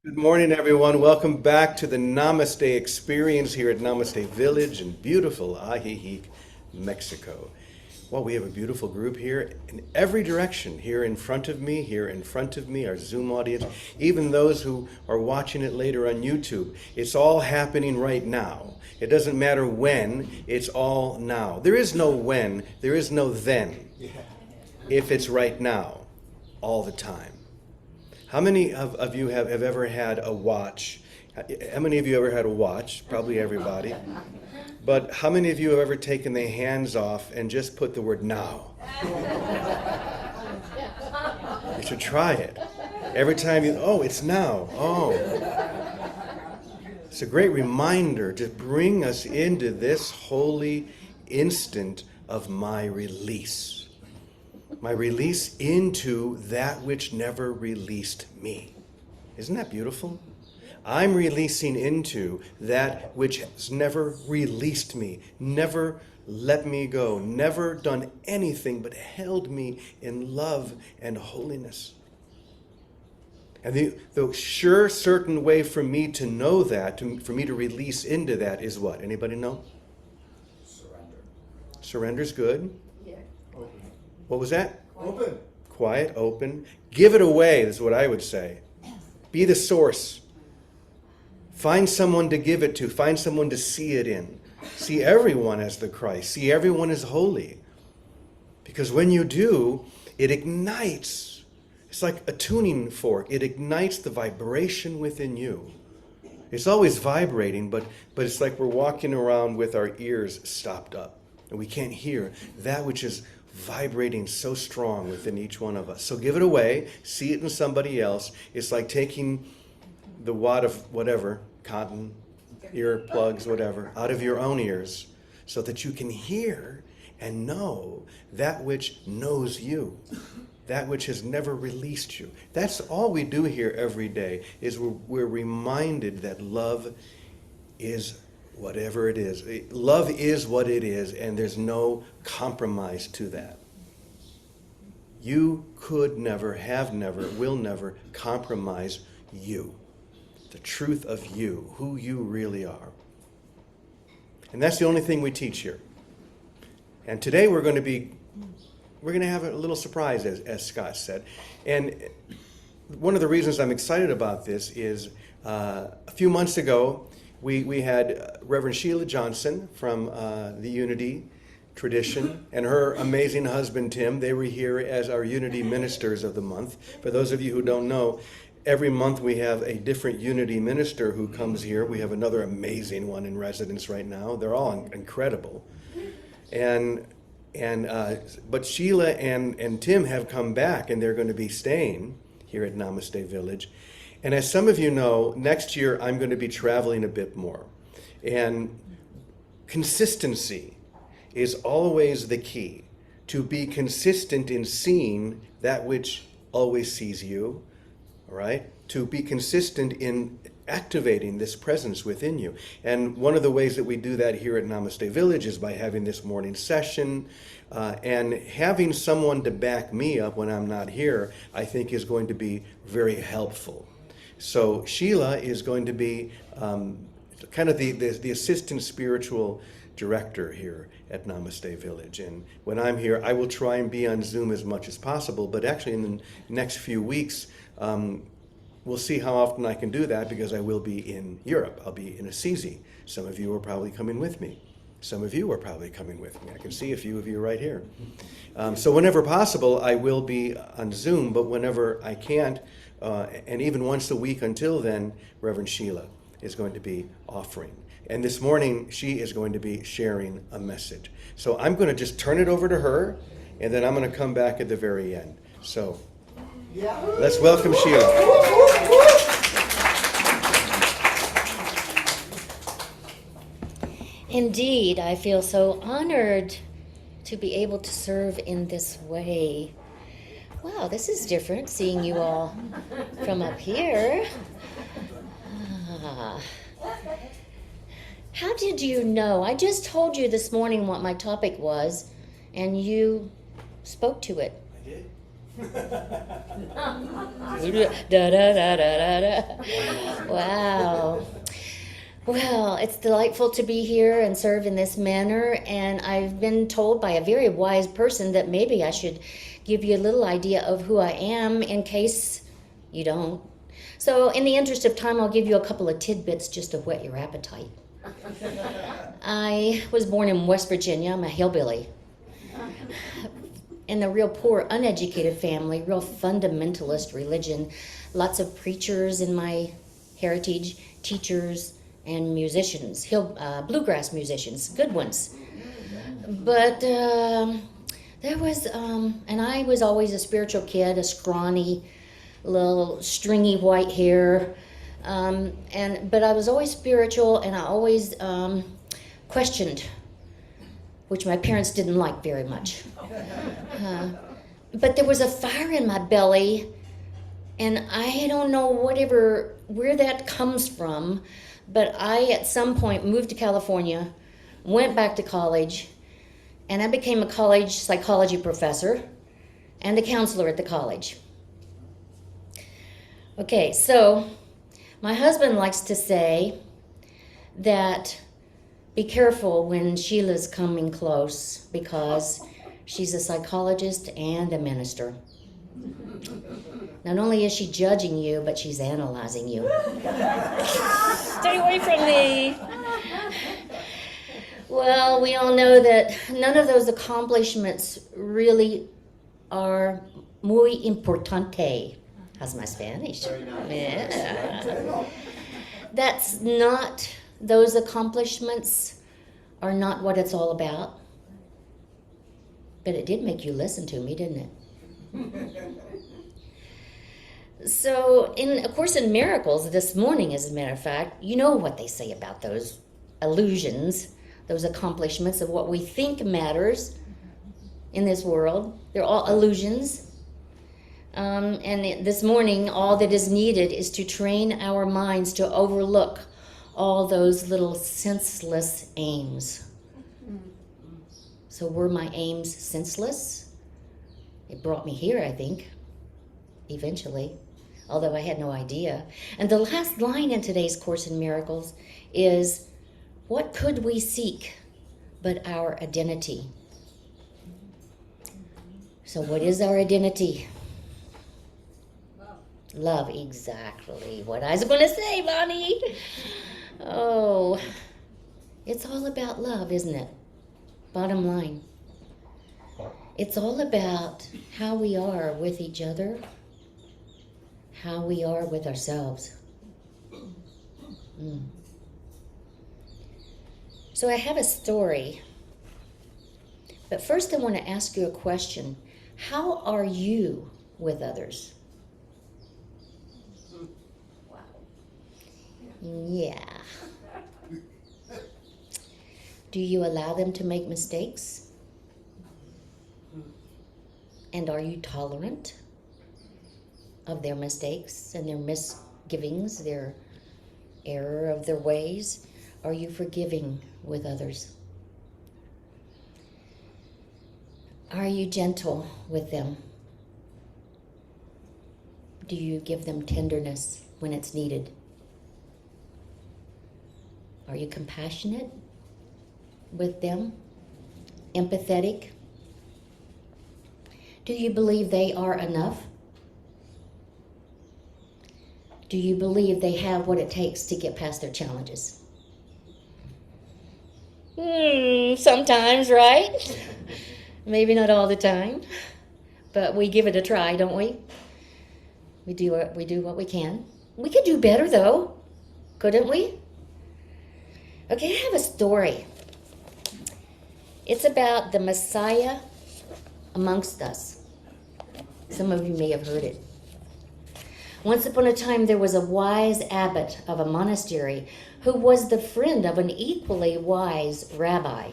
Good morning, everyone. Welcome back to the Namaste experience here at Namaste Village in beautiful Ajijic, Mexico. Well, we have a beautiful group here in every direction. Here in front of me, our Zoom audience, even those who are watching it later on YouTube. It's all happening right now. It doesn't matter when, it's all now. There is no when, there is no then, if it's right now, all the time. How many of you have ever had a watch? How many of you ever had a watch? Probably everybody. But how many of you have ever taken their hands off and just put the word now? You should try it. Every time it's now. Oh. It's a great reminder to bring us into this holy instant of my release. My release into that which never released me. Isn't that beautiful? I'm releasing into that which has never released me, never let me go, never done anything but held me in love and holiness. And the sure, certain way for me to know that, for me to release into that is what? Anybody know? Surrender. Surrender's good. Yeah. Open. What was that? Open. Quiet, open. Give it away, is what I would say. Be the source. Find someone to give it to. Find someone to see it in. See everyone as the Christ. See everyone as holy. Because when you do, it ignites. It's like a tuning fork. It ignites the vibration within you. It's always vibrating, but it's like we're walking around with our ears stopped up. And we can't hear that which is vibrating so strong within each one of us. So give it away. See it in somebody else. It's like taking the wad of whatever, cotton, ear plugs, whatever, out of your own ears so that you can hear and know that which knows you, that which has never released you. That's all we do here every day, is we're reminded that love is whatever it is. Love is what it is, and there's no compromise to that. You could never, have never, will never compromise you. The truth of you, who you really are. And that's the only thing we teach here. And today we're going to have a little surprise, as Scott said. And one of the reasons I'm excited about this is a few months ago, we had Reverend Sheila Johnson from the Unity tradition and her amazing husband, Tim. They were here as our Unity ministers of the month. For those of you who don't know, every month we have a different Unity minister who comes here. We have another amazing one in residence right now. They're all incredible. But Sheila and Tim have come back, and they're going to be staying here at Namaste Village. And as some of you know, next year I'm going to be traveling a bit more. And consistency is always the key. To be consistent in seeing that which always sees you, all right? To be consistent in activating this presence within you. And one of the ways that we do that here at Namaste Village is by having this morning session and having someone to back me up when I'm not here, I think is going to be very helpful. So Sheila is going to be kind of the assistant spiritual director here at Namaste Village. And when I'm here, I will try and be on Zoom as much as possible, but actually in the next few weeks, we'll see how often I can do that, because I will be in Europe. I'll be in Assisi. Some of you are probably coming with me. Some of you are probably coming with me. I can see a few of you right here. So whenever possible, I will be on Zoom, but whenever I can't, and even once a week until then, Reverend Sheila is going to be offering. And this morning, she is going to be sharing a message. So I'm going to just turn it over to her, and then I'm going to come back at the very end. So let's welcome Sheila. Indeed, I feel so honored to be able to serve in this way. Wow, this is different, seeing you all from up here. How did you know? I just told you this morning what my topic was, and you spoke to it. I did? Da, da, da, da, da, da. Wow. Well, it's delightful to be here and serve in this manner, and I've been told by a very wise person that maybe I should give you a little idea of who I am in case you don't. So, in the interest of time, I'll give you a couple of tidbits just to whet your appetite. I was born in West Virginia. I'm a hillbilly. In a real poor, uneducated family, real fundamentalist religion. Lots of preachers in my heritage, teachers, and musicians, bluegrass musicians, good ones. But there was, and I was always a spiritual kid, a scrawny, little stringy white hair, but I was always spiritual, and I always questioned, which my parents didn't like very much. But there was a fire in my belly, and I don't know where that comes from, but I at some point moved to California, went back to college, and I became a college psychology professor and a counselor at the college. Okay, so my husband likes to say that be careful when Sheila's coming close because she's a psychologist and a minister. Not only is she judging you, but she's analyzing you. Stay away from me. Well, we all know that none of those accomplishments really are muy importante. How's my Spanish? Very nice. Yeah. That's not, those accomplishments are not what it's all about. But it did make you listen to me, didn't it? So, in A Course in Miracles this morning, as a matter of fact, you know what they say about those illusions, those accomplishments of what we think matters in this world. They're all illusions. And this morning, all that is needed is to train our minds to overlook all those little senseless aims. So were my aims senseless? It brought me here, I think, eventually, although I had no idea. And the last line in today's Course in Miracles is, what could we seek but our identity? So what is our identity? Love, exactly what I was going to say, Bonnie. Oh, it's all about love, isn't it? Bottom line. It's all about how we are with each other, how we are with ourselves. So I have a story. But first I want to ask you a question. How are you with others? Yeah. Do you allow them to make mistakes? And are you tolerant of their mistakes and their misgivings, their error of their ways? Are you forgiving with others? Are you gentle with them? Do you give them tenderness when it's needed? Are you compassionate with them? Empathetic? Do you believe they are enough? Do you believe they have what it takes to get past their challenges? Sometimes, right? Maybe not all the time, but we give it a try, don't we? We do what we can. We could do better, though, couldn't we? Okay, I have a story. It's about the Messiah amongst us. Some of you may have heard it. Once upon a time, there was a wise abbot of a monastery who was the friend of an equally wise rabbi.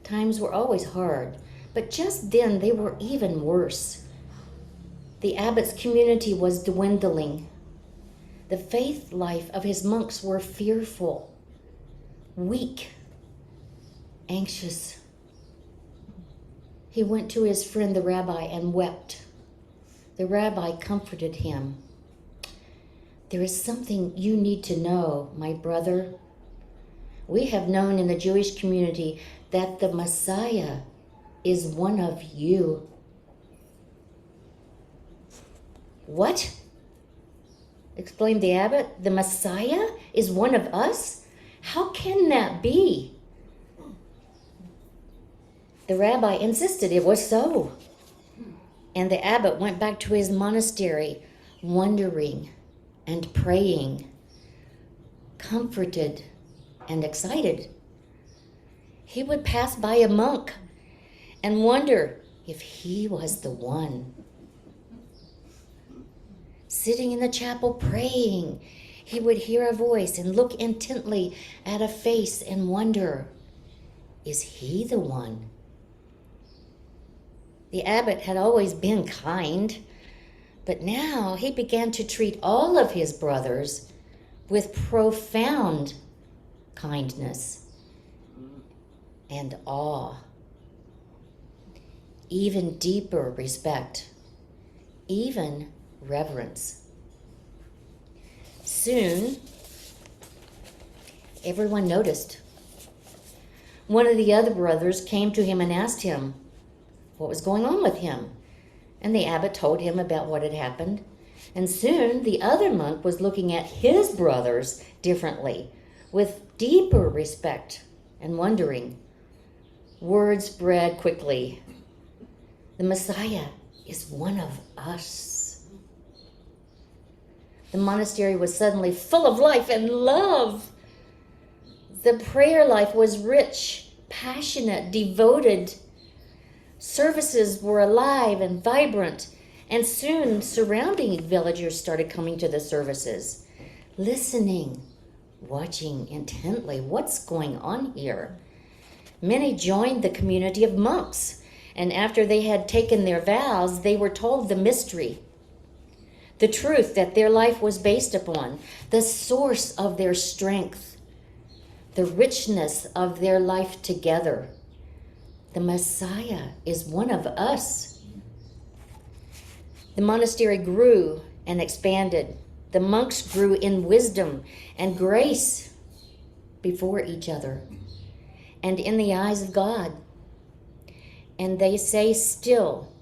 Times were always hard, but just then they were even worse. The abbot's community was dwindling. The faith life of his monks were fearful, weak, anxious. he went to his friend the rabbi and wept. The rabbi comforted him. There is something you need to know, my brother. We have known in the Jewish community that the Messiah is one of you. What? Exclaimed the abbot. The Messiah is one of us? How can that be? The rabbi insisted it was so. And the abbot went back to his monastery, wondering and praying, comforted and excited. He would pass by a monk and wonder if he was the one. Sitting in the chapel praying, he would hear a voice and look intently at a face and wonder, is he the one? The abbot had always been kind, but now he began to treat all of his brothers with profound kindness and awe, even deeper respect, even reverence. Soon, everyone noticed. One of the other brothers came to him and asked him what was going on with him. And the abbot told him about what had happened. And soon the other monk was looking at his brothers differently, with deeper respect and wondering. Word spread quickly. The Messiah is one of us. The monastery was suddenly full of life and love. The prayer life was rich, passionate, devoted. Services were alive and vibrant, and soon surrounding villagers started coming to the services, listening, watching intently what's going on here. Many joined the community of monks, and after they had taken their vows, they were told the mystery, the truth that their life was based upon, the source of their strength, the richness of their life together. The Messiah is one of us. The monastery grew and expanded. The monks grew in wisdom and grace before each other and in the eyes of God. And they say still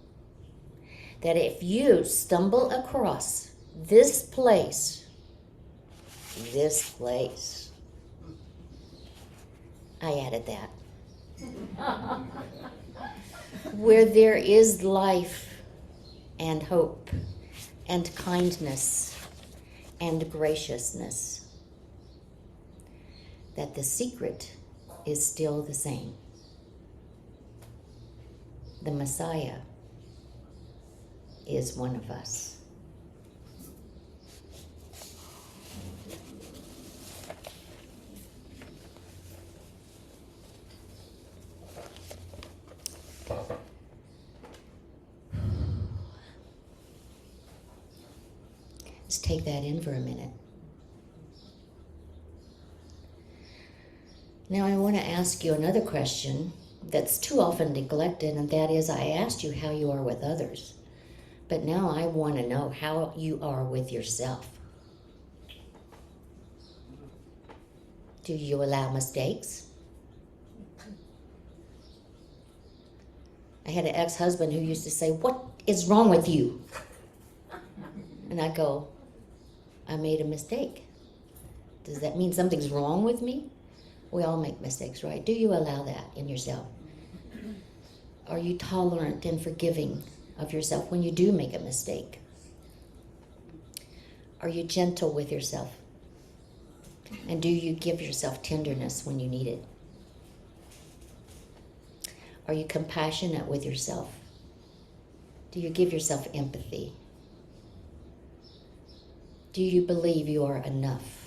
that if you stumble across this place, I added that, where there is life and hope and kindness and graciousness, that the secret is still the same. The Messiah is one of us. Let's take that in for a minute. Now I want to ask you another question that's too often neglected, and that is, I asked you how you are with others, but now I want to know how you are with yourself. Do you allow mistakes? I had an ex-husband who used to say, "What is wrong with you?" And I go, "I made a mistake." Does that mean something's wrong with me? We all make mistakes, right? Do you allow that in yourself? Are you tolerant and forgiving of yourself when you do make a mistake? Are you gentle with yourself? And do you give yourself tenderness when you need it? Are you compassionate with yourself? Do you give yourself empathy? Do you believe you are enough?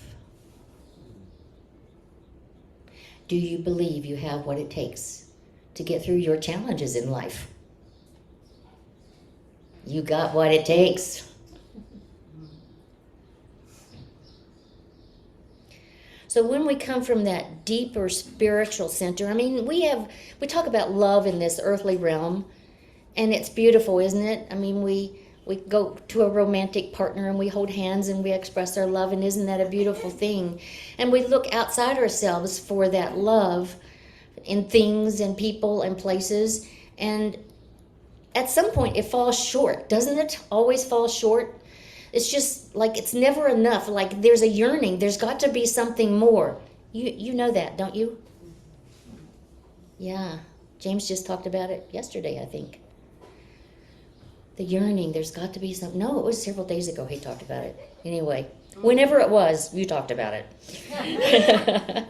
Do you believe you have what it takes to get through your challenges in life? You got what it takes. So when we come from that deeper spiritual center, I mean, we talk about love in this earthly realm, And it's beautiful, isn't it? I mean, we go to a romantic partner and we hold hands and we express our love, and isn't that a beautiful thing? And we look outside ourselves for that love in things and people and places, and at some point it falls short. Doesn't it always fall short? It's just like it's never enough. Like there's a yearning. There's got to be something more. You know that, don't you? Yeah. James just talked about it yesterday, I think. The yearning, there's got to be something. No, it was several days ago he talked about it. Anyway, whenever it was, you talked about it.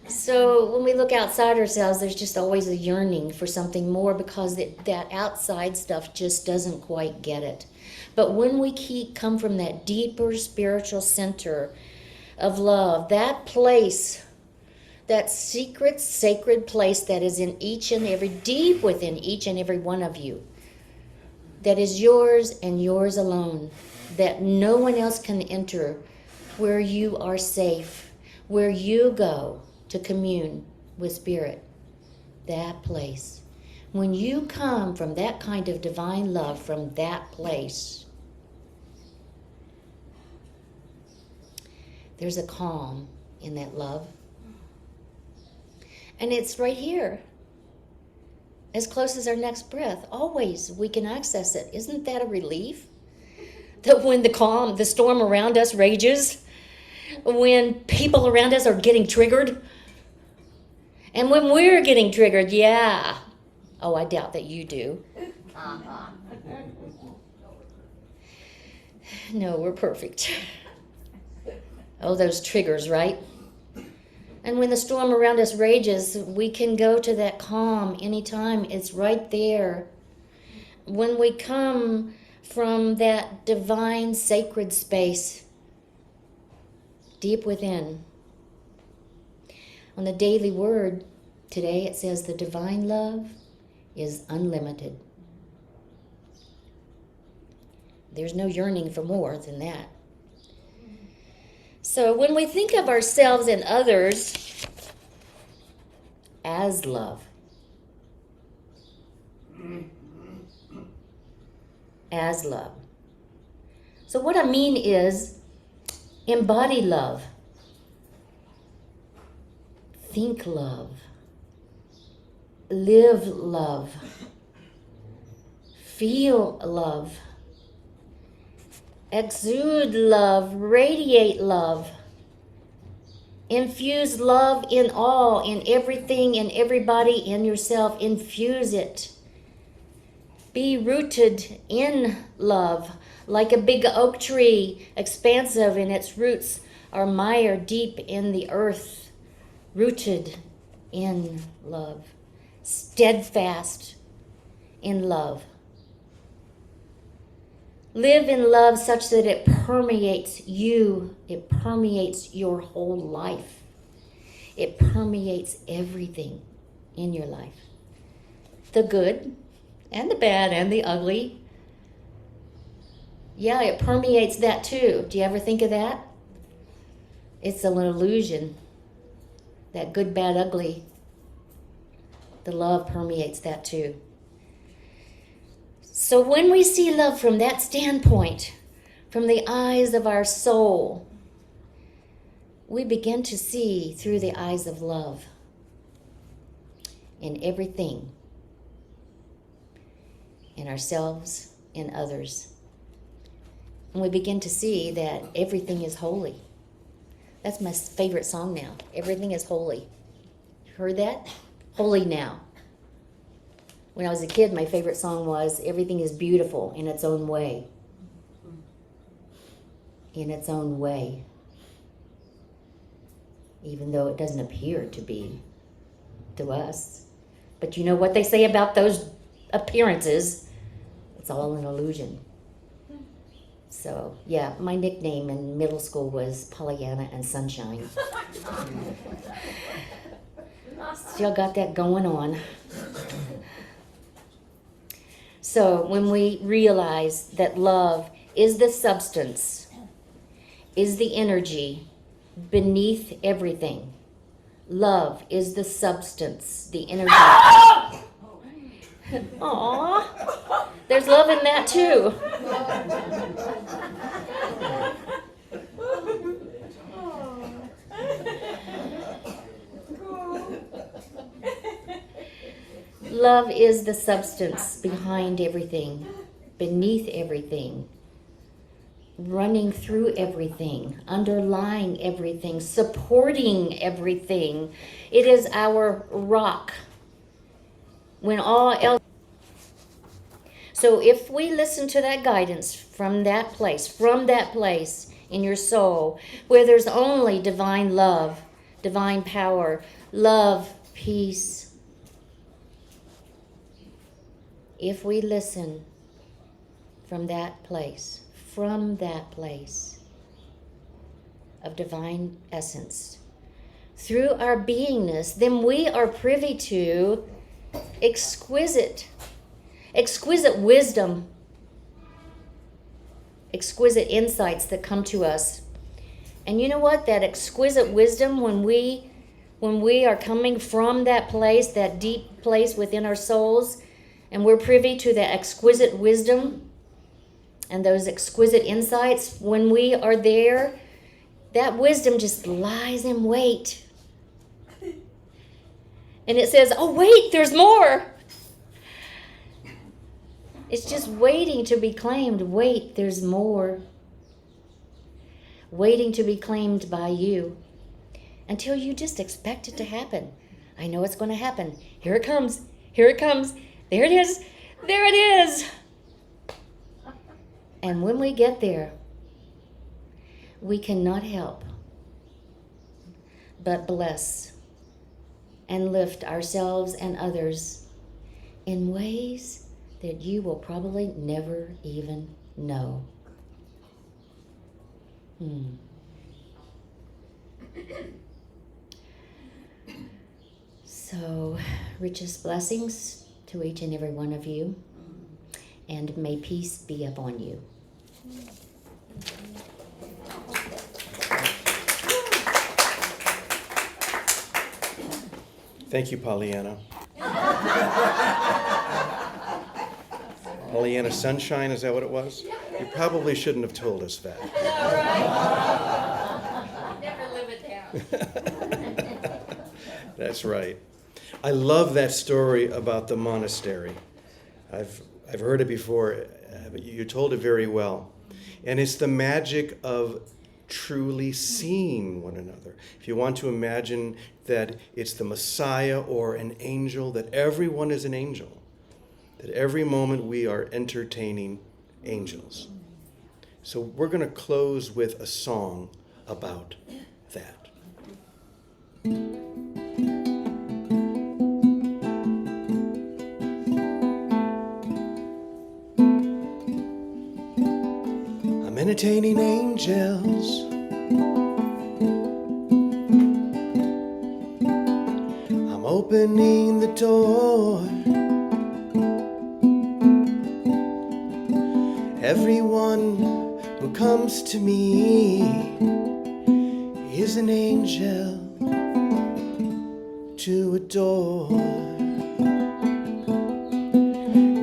So when we look outside ourselves, there's just always a yearning for something more, because that outside stuff just doesn't quite get it. But when we come from that deeper spiritual center of love, that place, that secret, sacred place that is in each and every, deep within each and every one of you, that is yours and yours alone, that no one else can enter, where you are safe, where you go to commune with Spirit, that place. When you come from that kind of divine love, from that place, there's a calm in that love. And it's right here, as close as our next breath. Always we can access it. Isn't that a relief? That when the storm around us rages, when people around us are getting triggered, and when we're getting triggered, yeah. Oh, I doubt that you do. No, we're perfect. Oh, those triggers, right? And when the storm around us rages, we can go to that calm anytime. It's right there. When we come from that divine, sacred space, deep within. On the daily word today, it says the divine love is unlimited. There's no yearning for more than that. So when we think of ourselves and others as love, as love. So what I mean is embody love. Think love. Live love. Feel love. Exude love. Radiate love. Infuse love in all, in everything, in everybody, in yourself. Infuse it. Be rooted in love, like a big oak tree, expansive, and its roots are mired deep in the earth. Rooted in love, steadfast in love. Live in love such that it permeates you, it permeates your whole life. It permeates everything in your life. The good and the bad and the ugly. Yeah, it permeates that too. Do you ever think of that? It's an illusion. That good, bad, ugly, the love permeates that too. So when we see love from that standpoint, from the eyes of our soul, we begin to see through the eyes of love in everything, in ourselves, in others. And we begin to see that everything is holy. That's my favorite song now. Everything is holy. Heard that? Holy now. When I was a kid, my favorite song was Everything is Beautiful in Its Own Way. In its own way. Even though it doesn't appear to be to us. But you know what they say about those appearances? It's all an illusion. So, yeah, my nickname in middle school was Pollyanna and Sunshine. Still got that going on. So, when we realize that love is the substance, is the energy beneath everything. Love is the substance, the energy. Aw, there's love in that too. Love is the substance behind everything, beneath everything, running through everything, underlying everything, supporting everything. It is our rock when all else. So if we listen to that guidance from that place in your soul, where there's only divine love, divine power, love, peace, if we listen from that place of divine essence, through our beingness, then we are privy to exquisite wisdom, exquisite insights that come to us. And you know what? That exquisite wisdom, when we are coming from that place, that deep place within our souls, and we're privy to that exquisite wisdom and those exquisite insights, when we are there, that wisdom just lies in wait. And it says, oh, wait, there's more. It's just waiting to be claimed. Wait, there's more. Waiting to be claimed by you until you just expect it to happen. I know it's going to happen. Here it comes. Here it comes. There it is. There it is. And when we get there, we cannot help but bless and lift ourselves and others in ways that you will probably never even know. So, richest blessings to each and every one of you, and may peace be upon you. Thank you, Pollyanna. Pollyanna Sunshine, is that what it was? You probably shouldn't have told us that. Never live it down. That's right. I love that story about the monastery. I've heard it before, but you told it very well. And it's the magic of truly seeing one another. If you want to imagine that it's the Messiah or an angel, that everyone is an angel, that every moment we are entertaining angels. So we're going to close with a song about that. I'm entertaining angels. I'm opening the door. Everyone who comes to me is an angel to adore.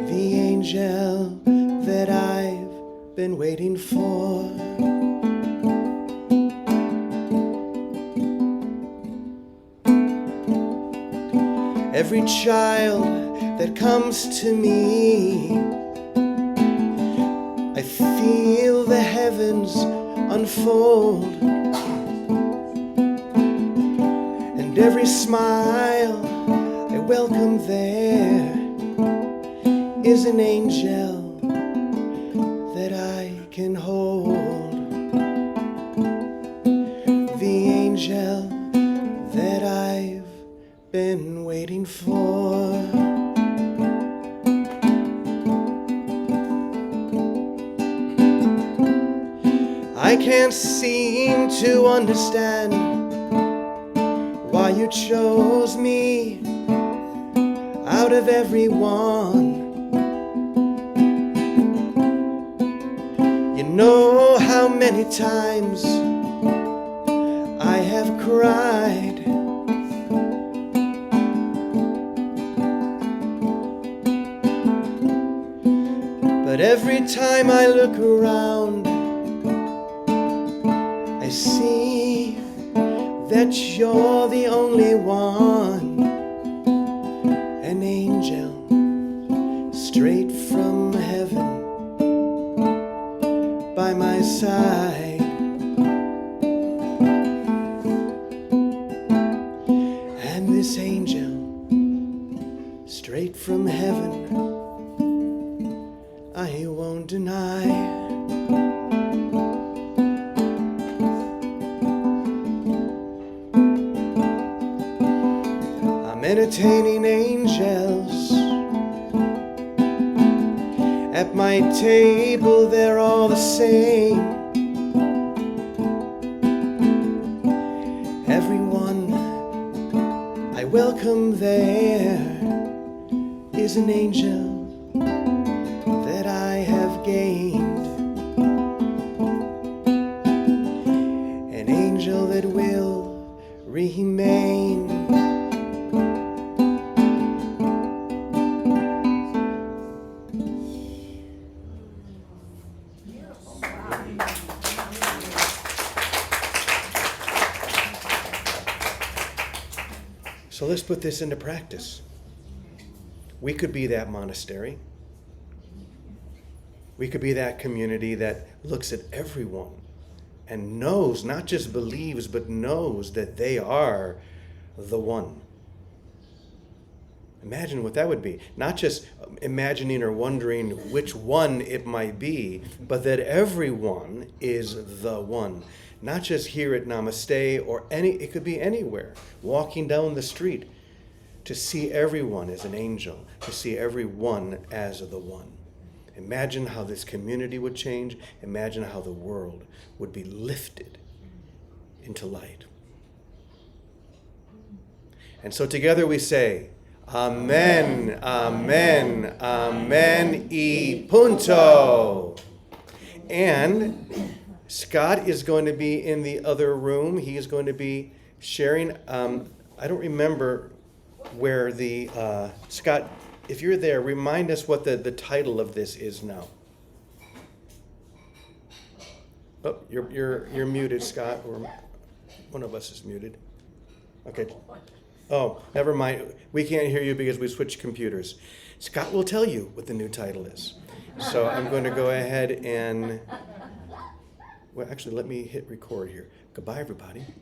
The angel that I've been waiting for. Every child that comes to me, I feel the heavens unfold, and every smile I welcome there is an angel that I can hold. The angel that I've been waiting for. I can't seem to understand why you chose me out of everyone. You know how many times I have cried. But every time I look around, I see that you're the only one, an angel straight from heaven by my side. And this angel straight from heaven, I won't deny. I'm entertaining angels. At my table, they're all the same. Everyone I welcome there is an angel that I have gained, an angel that will remain. So let's put this into practice. We could be that monastery. We could be that community that looks at everyone and knows, not just believes, but knows that they are the one. Imagine what that would be. Not just imagining or wondering which one it might be, but that everyone is the one. Not just here at Namaste or it could be anywhere. Walking down the street, to see everyone as an angel, to see everyone as the one. Imagine how this community would change. Imagine how the world would be lifted into light. And so together we say, Amen, Amen, Amen, y punto. And Scott is going to be in the other room. He is going to be sharing, I don't remember where the, Scott, if you're there, remind us what the title of this is now. Oh, you're muted, Scott, or one of us is muted. Okay. Oh, never mind. We can't hear you because we switched computers. Scott will tell you what the new title is. So I'm going to go ahead and, well, actually, let me hit record here. Goodbye, everybody.